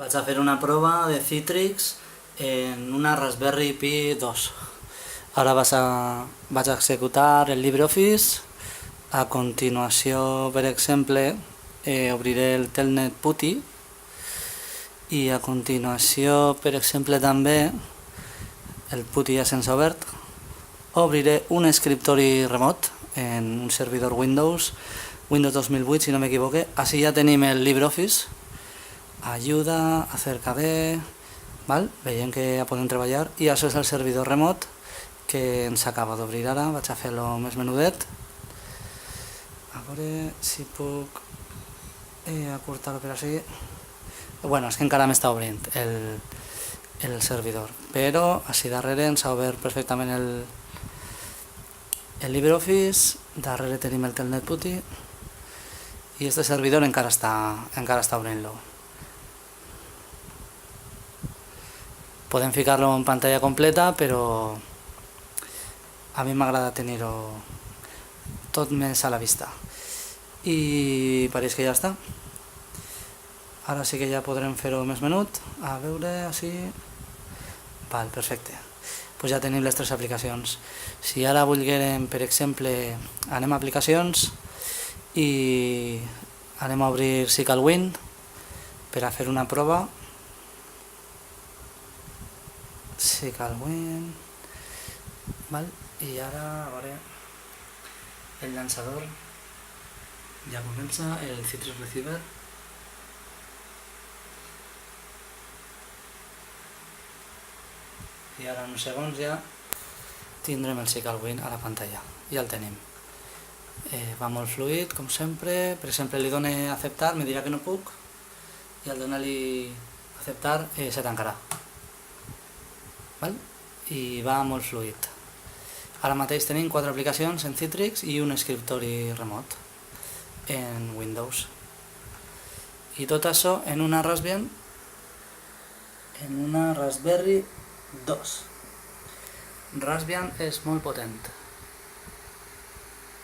Vaig a fer una prova de Citrix en una Raspberry Pi 2. Ara vaig a executar el LibreOffice. A continuació, per exemple, obriré el Telnet PuTTY i a continuació, per exemple, també el PuTTY ja sense obert, obriré un escriptori remot en un servidor Windows 2008, si no m'equivoque. Així ja tenim el LibreOffice. Ayuda, acerca de... Val? Veiem que ja podem treballar. I això és el servidor remot que ens acaba d'obrir ara. Vaig a fer-lo més menudet. A veure si puc acurtar-ho per així. Bueno, és que encara m'està obrint el servidor. Però així darrere ens ha obert perfectament el LibreOffice. Darrere tenim el Telnet PuTTY. I este servidor encara està obrint-lo. Podem ficar-lo en pantalla completa, però a mi m'agrada tenir-ho tot més a la vista. I pareix que ja està. Ara sí que ja podrem fer-ho més menut. A veure, així... Val, perfecte. Pues ja tenim les tres aplicacions. Si ara volguérem, per exemple, anem a aplicacions i anem a obrir SicalWin per a fer una prova. SicalWin, val? I ara, a veure, el llançador ja comença, el Citrix Receiver. I ara en uns segons ja tindrem el SicalWin a la pantalla. Ja el tenim. Va molt fluid, com sempre. Per exemple, li dono a acceptar, me dirà que no puc, i al donar-li a acceptar se tancarà. Val? I va molt fluid. Ara mateix tenim 4 aplicacions en Citrix i un escriptori remot en Windows. I tot això en una Raspberry 2. Raspbian és molt potent.